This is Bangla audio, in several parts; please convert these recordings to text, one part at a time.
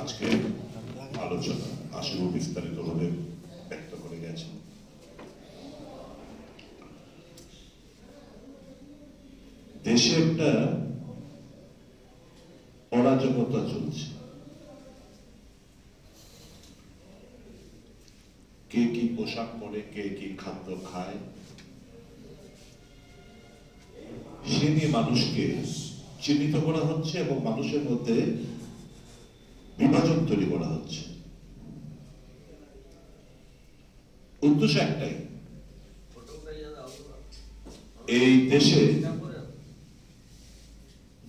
আজকে আলোচনা আসলে বিস্তারিতভাবে ব্যক্ত করে গেছেন। দেশে একটা অরাজকতা চলছে। কে কি পোশাক পরে, কে কি খাদ্য খায়, সে নিয়ে মানুষকে চিহ্নিত করা হচ্ছে এবং মানুষের মধ্যে বিভাজন তৈরি করা হচ্ছে। উদ্দেশ্য একটাই, এই দেশে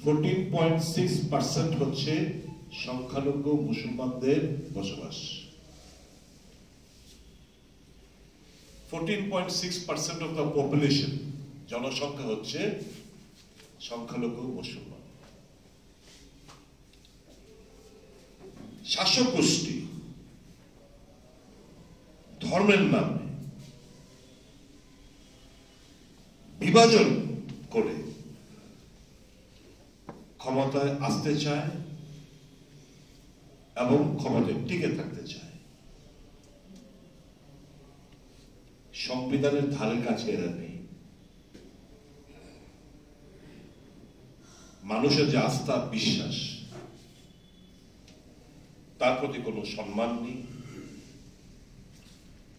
14.6% হচ্ছে সংখ্যালঘু মুসলমানদের বসবাস। 14.6% অফ দ্য পপুলেশন, জনসংখ্যা হচ্ছে সংখ্যালঘু মুসলমান। শাসক গোষ্ঠী ধর্মের নামে বিভাজন করে ক্ষমতায় আসতে চায় এবং ক্ষমতায় টিকে থাকতে চায়। সংবিধানের ধারে কাছে এরা নেই। মানুষের যে আস্থা বিশ্বাস, তার প্রতি কোনো সম্মান নেই।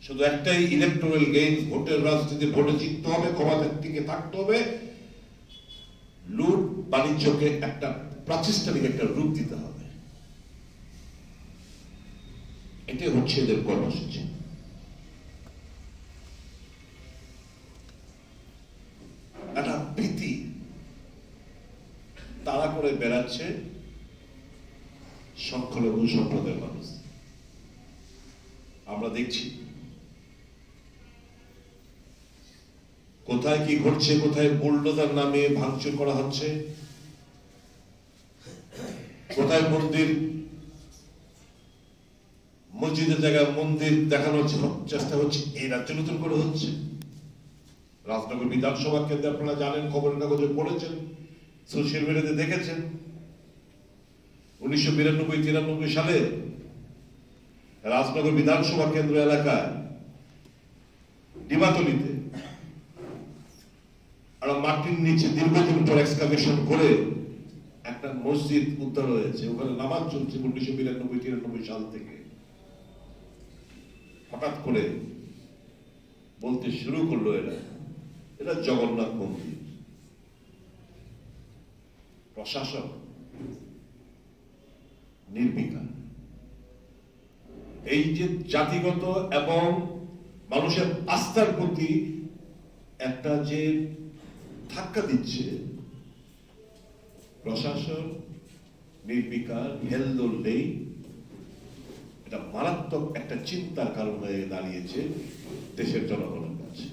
শুধু একটাই ইলেকটোরাল গেইন, ভোটের রাজনীতি, ভোটে জিততে হবে, ক্ষমতার টিকে থাকতে হবে, লুট বাণিজ্যকে একটা প্রাতিষ্ঠানিক একটা রূপ দিতে হবে। এটাই হচ্ছে এদের কর্মসূচি। একটা ভীতি তারা করে বেড়াচ্ছে সংখ্যালঘু সম্প্রদায়ের মানুষ। আমরা দেখছি কোথায় কি ঘটছে, কোথায় বুলডোজার নামে ভাঙচুর করা হচ্ছে, কোথায় মন্দির, মসজিদের জায়গায় মন্দির দেখানোর চেষ্টা হচ্ছে। এই রাজ্যে নতুন করে হচ্ছে। রাজনগর বিধানসভা কেন্দ্রে আপনারা জানেন, খবরের কাগজে পড়েছেন, সোশ্যাল মিডিয়াতে দেখেছেন। 1992-93 সালে রাজনগর বিধানসভা কেন্দ্র এলাকায় ডিবাতলিতে আর মাটির নিচে দীর্ঘদিন পর এক্সকাভেশন করে একটা মসজিদ উদ্ধার হয়েছে। ওখানে নামাজ চলছে 1992-93 সাল থেকে। হঠাৎ করে বলতে শুরু করলো এটা জগন্নাথ মন্দির। প্রশাসন নির্বিকার। এই যে জাতিগত এবং মানুষের আস্থার প্রতি একটা যে ধাক্কা দিচ্ছে, প্রশাসন নির্বিকার, হেলদোল নেই। এটা মারাত্মক একটা চিন্তার কারণ হয়ে দাঁড়িয়েছে দেশের জনগণের কাছে।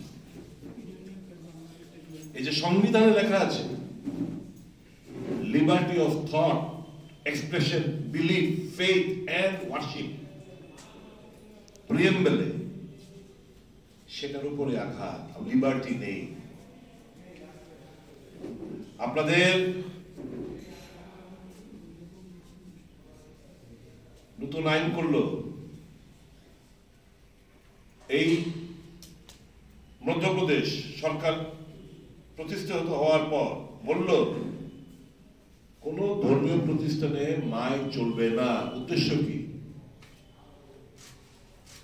এই যে সংবিধানে লেখা আছে liberty of thought, expression, belief, faith and worship, প্রিয়েম্বলে সেটার উপরে আঘাত। লিবার্টি নেই। আপনাদের নতুন আইন করলো, এই মধ্যপ্রদেশ সরকার প্রতিষ্ঠিত হওয়ার পর বলল কোন ধর্মীয় প্রতিষ্ঠানে মাইক চলবে না। উদ্দেশ্য কি?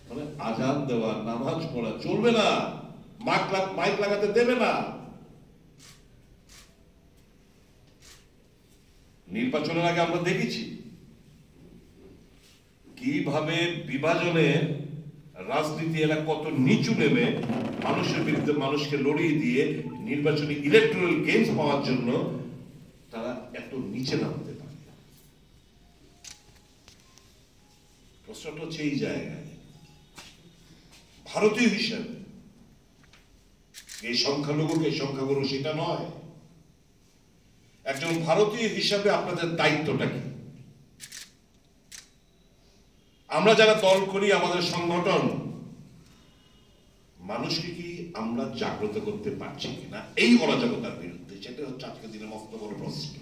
মানে আজান দেওয়া, নামাজ পড়া চলবে না, মাইক লাগাতে দেবে না। নির্বাচনের আগে আমরা দেখেছি কিভাবে বিভাজনে রাজনীতি এলাকা কত নিচু নেমে মানুষের বিরুদ্ধে মানুষকে লড়িয়ে দিয়ে নির্বাচনী ইলেকটোরাল গেমস পাওয়ার জন্য তারা এত নিচে নামতে পারে। প্রশ্নটা হচ্ছে এই জায়গায় ভারতীয় হিসাবে এই সংখ্যালঘুকে সংখ্যাগুরু সেটা নয়। একজন ভারতীয় হিসাবে আপনাদের দায়িত্বটা কি? আমরা যারা দল করি, আমাদের সংগঠন, মানুষকে কি আমরা জাগ্রত করতে পারছি কিনা এই অরাজকতার বিরুদ্ধে? সেটা হচ্ছে আজকের দিনে মস্ত বড় প্রশ্ন।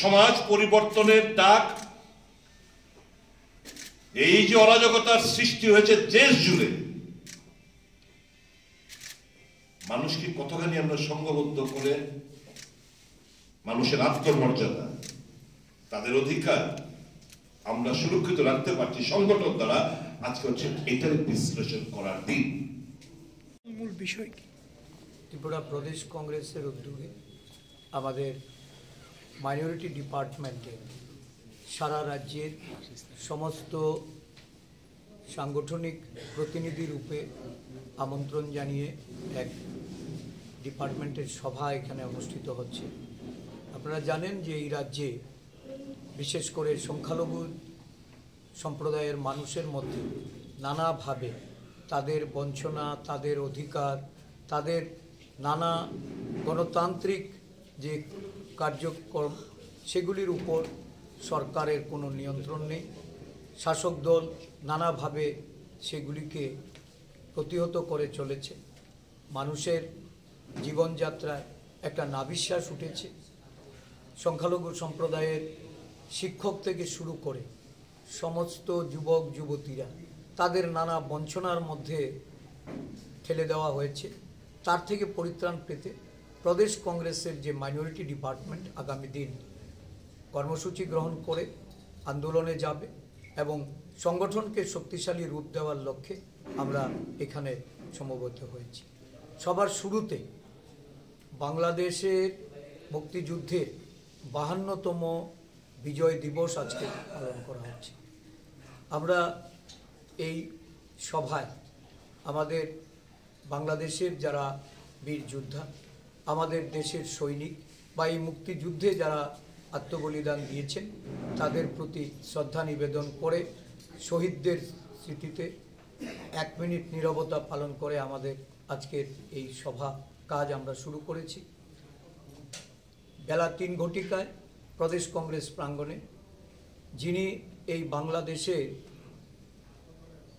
সমাজ পরিবর্তনের ডাক, এই যে অরাজকতার সৃষ্টি হয়েছে দেশ জুড়ে, মানুষকে কতখানি আমরা সংঘবদ্ধ করে মানুষের আত্মমর্যাদা, তাদের অধিকার আমরা সুরক্ষিত রাখতে পারছি সংগঠন দ্বারা, আজকে হচ্ছে এটার বিশ্লেষণ করার দিন। মূল বিষয় কি? ত্রিপুরা প্রদেশ কংগ্রেসের উদ্যোগে আমাদের মাইনরিটি ডিপার্টমেন্টে সারা রাজ্যের সমস্ত সাংগঠনিক প্রতিনিধি রূপে আমন্ত্রণ জানিয়ে এক ডিপার্টমেন্টের সভা এখানে অনুষ্ঠিত হচ্ছে। আপনারা জানেন যে এই রাজ্যে বিশেষ করে সংখ্যালঘু সম্প্রদায়ের মানুষের মধ্যে নানাভাবে তাদের বঞ্চনা, তাদের অধিকার, তাদের নানা গণতান্ত্রিক যে কার্যক্রম সেগুলির উপর সরকারের কোনো নিয়ন্ত্রণ নেই। শাসক দল নানাভাবে সেগুলিকে প্রতিহত করে চলেছে। মানুষের জীবনযাত্রায় একটা নাবিশ্বাস উঠেছে। সংখ্যালঘু সম্প্রদায়ের শিক্ষক থেকে শুরু করে সমস্ত যুবক যুবতীরা তাদের নানা বঞ্চনার মধ্যে ঠেলে দেওয়া হয়েছে। তার থেকে পরিত্রাণ পেতে প্রদেশ কংগ্রেসের যে মাইনরিটি ডিপার্টমেন্ট আগামী দিন কর্মসূচি গ্রহণ করে আন্দোলনে যাবে এবং সংগঠনকে শক্তিশালী রূপ দেওয়ার লক্ষ্যে আমরা এখানে সমবেত হয়েছি। সবার শুরুতে বাংলাদেশের মুক্তিযুদ্ধের 52তম বিজয় দিবস আজকে পালন করা হচ্ছে। আমরা এই সভায় আমাদের বাংলাদেশের যারা বীর যোদ্ধা, আমাদের দেশের সৈনিক বা এই মুক্তিযুদ্ধে যারা আত্মবলিদান দিয়েছেন তাদের প্রতি শ্রদ্ধা নিবেদন করে শহীদদের স্মৃতিতে 1 মিনিট নীরবতা পালন করে আমাদের আজকের এই সভা কাজ আমরা শুরু করেছি। বেলা 3 ঘটিকায় প্রদেশ কংগ্রেস প্রাঙ্গণে যিনি এই বাংলাদেশে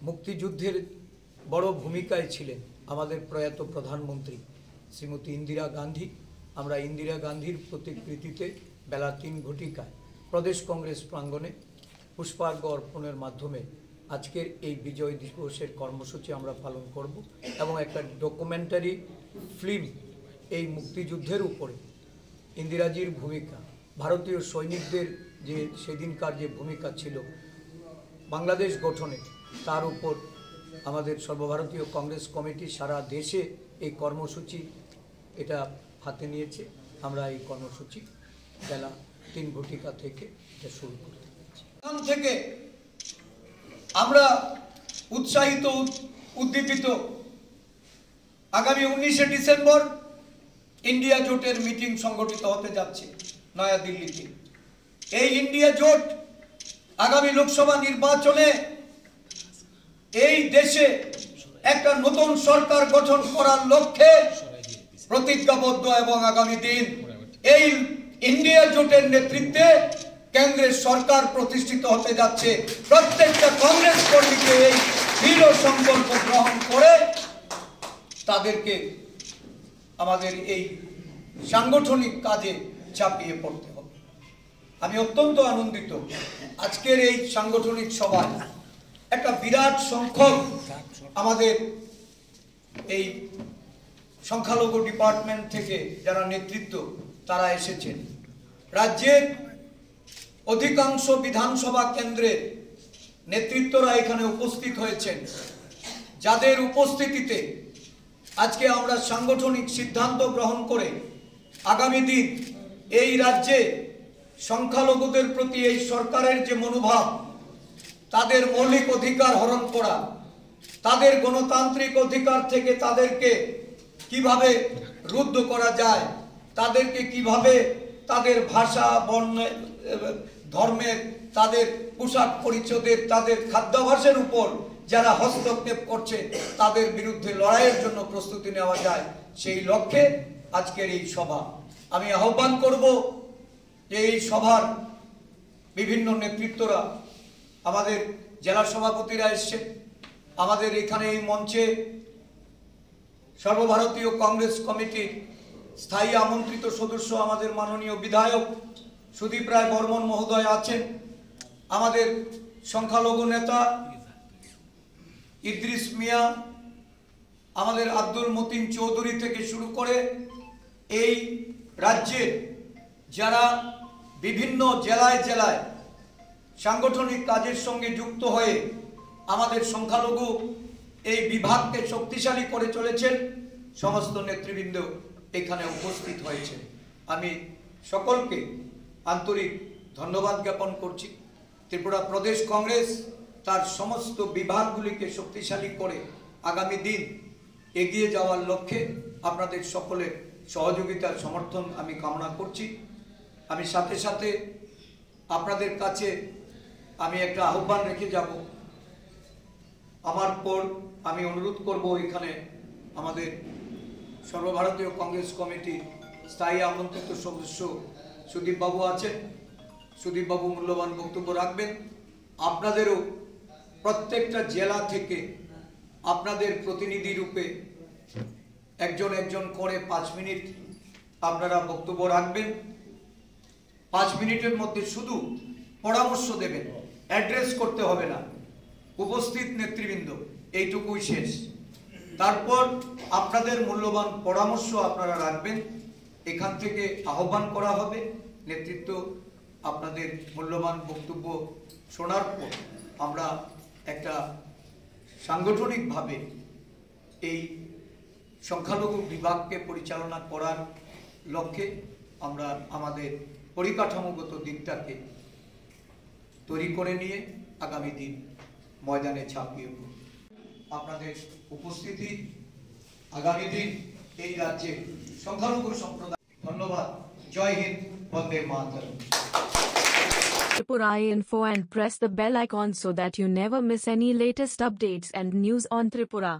মুক্তিযুদ্ধের বড় ভূমিকায় ছিলেন, আমাদের প্রয়াত প্রধানমন্ত্রী শ্রীমতী ইন্দিরা গান্ধী, আমরা ইন্দিরা গান্ধীর প্রতিকৃতিতে বেলা 3 ঘটিকায় প্রদেশ কংগ্রেস প্রাঙ্গণে পুষ্পার্ঘ্য অর্পণের মাধ্যমে আজকের এই বিজয় দিবসের কর্মসূচি আমরা পালন করব এবং একটা ডকুমেন্টারি ফিল্ম এই মুক্তিযুদ্ধের উপরে ইন্দিরাজির ভূমিকা, ভারতীয় সৈনিকদের যে সেদিনকার যে ভূমিকা ছিল বাংলাদেশ গঠনে, তার উপর আমাদের সর্বভারতীয় কংগ্রেস কমিটি সারা দেশে এই কর্মসূচি এটা হাতে নিয়েছে। আমরা এই কর্মসূচি বেলা 3 ঘটিকা থেকে এটা শুরু করতে যাচ্ছি। এখান থেকে আমরা উৎসাহিত উদ্দীপিত আগামী 19শে ডিসেম্বর ইন্ডিয়া জোটের মিটিং সংগঠিত হতে যাচ্ছে নয়াদিল্লিতে। এই ইন্ডিয়া জোট আগামী লোকসভা নির্বাচনে এই দেশে একটা নতুন সরকার গঠন করার লক্ষ্যে প্রতিজ্ঞাবদ্ধ এবং আগামী দিন এই ইন্ডিয়া জোটের নেতৃত্বে কেন্দ্রের সরকার প্রতিষ্ঠিত হতে যাচ্ছে। প্রত্যেকটা কংগ্রেস কর্মীকে এই দৃঢ় সংকল্প গ্রহণ করে তাদেরকে আমাদের এই সাংগঠনিক কাজে ঝাঁপিয়ে পড়তে হবে। আমি অত্যন্ত আনন্দিত আজকের এই সাংগঠনিক সভায় একটা বিরাট সংখ্যক আমাদের এই সংখ্যালঘু ডিপার্টমেন্ট থেকে যারা নেতৃত্ব তারা এসেছেন। রাজ্যের অধিকাংশ বিধানসভা কেন্দ্রের নেতৃত্বরা এখানে উপস্থিত হয়েছেন, যাদের উপস্থিতিতে আজকে আমরা সাংগঠনিক সিদ্ধান্ত গ্রহণ করে আগামী দিন এই রাজ্যে সংখ্যালঘুদের প্রতি এই সরকারের যে মনোভাব, তাদের মৌলিক অধিকার হরণ করা, তাদের গণতান্ত্রিক অধিকার থেকে তাদেরকে কিভাবে রুদ্ধ করা যায়, তাদেরকে কিভাবে তাদের ভাষা, বর্ণ, ধর্মের, তাদের পোশাক পরিচ্ছদের, তাদের খাদ্যাভ্যাসের উপর যারা হস্তক্ষেপ করছে তাদের বিরুদ্ধে লড়াইয়ের জন্য প্রস্তুতি নেওয়া যায়, সেই লক্ষ্যে আজকের এই সভা। আমি আহ্বান করব যে এই সভার বিভিন্ন নেতৃত্বরা, আমাদের জেলা সভাপতিরা এসছেন, আমাদের এখানে এই মঞ্চে সর্বভারতীয় কংগ্রেস কমিটির স্থায়ী আমন্ত্রিত সদস্য আমাদের মাননীয় বিধায়ক সুদীপ রায় বর্মন মহোদয় আছেন, আমাদের সংখ্যালঘু নেতা ইদ্রিস মিয়া, আমাদের আব্দুল মতিন চৌধুরী থেকে শুরু করে এই রাজ্যের যারা বিভিন্ন জেলায় জেলায় সাংগঠনিক কাজের সঙ্গে যুক্ত হয়ে আমাদের সংখ্যালঘু এই বিভাগকে শক্তিশালী করে চলেছেন, সমস্ত নেতৃবৃন্দ এখানে উপস্থিত হয়েছে। আমি সকলকে আন্তরিক ধন্যবাদ জ্ঞাপন করছি। ত্রিপুরা প্রদেশ কংগ্রেস তার সমস্ত বিভাগগুলিকে শক্তিশালী করে আগামী দিন এগিয়ে যাওয়ার লক্ষ্যে আপনাদের সকলের সহযোগিতার সমর্থন আমি কামনা করছি। আমি সাথে সাথে আপনাদের কাছে আমি একটা আহ্বান রেখে যাব। আমার পর আমি অনুরোধ করব, এখানে আমাদের সর্বভারতীয় কংগ্রেস কমিটি স্থায়ী আমন্ত্রিত সদস্য সুদীপ বাবু আছেন। সুদীপ বাবু মূল্যবান বক্তব্য রাখবেন। আপনাদেরও প্রত্যেকটা জেলা থেকে আপনাদের প্রতিনিধি রূপে একজন একজন করে 5 মিনিট আপনারা বক্তব্য রাখবেন। 5 মিনিটের মধ্যে শুধু পরামর্শ দেবেন, অ্যাড্রেস করতে হবে না। উপস্থিত নেতৃবৃন্দ, এইটুকুই শেষ। তারপর আপনাদের মূল্যবান পরামর্শ আপনারা রাখবেন। এখান থেকে আহ্বান করা হবে, নেতৃত্ব আপনাদের মূল্যবান বক্তব্য শোনার পর আমরা একটা সাংগঠনিকভাবে এই সংখ্যালঘু বিভাগকে পরিচালনা করার লক্ষ্যে আমরা আমাদের পরিকাঠামোগত দিকটাকে তৈরি করে নিয়ে আগামী দিন ময়দানে ঝাঁপিয়ে পড়ব। আপনাদের উপস্থিতি আগামী দিন এই রাজ্যে সংখ্যালঘু সম্প্রদায়। ধন্যবাদ। জয় হিন্দ, বন্দে মাতরম। Tripura Info and press the bell icon so that you never miss any latest updates and news on Tripura.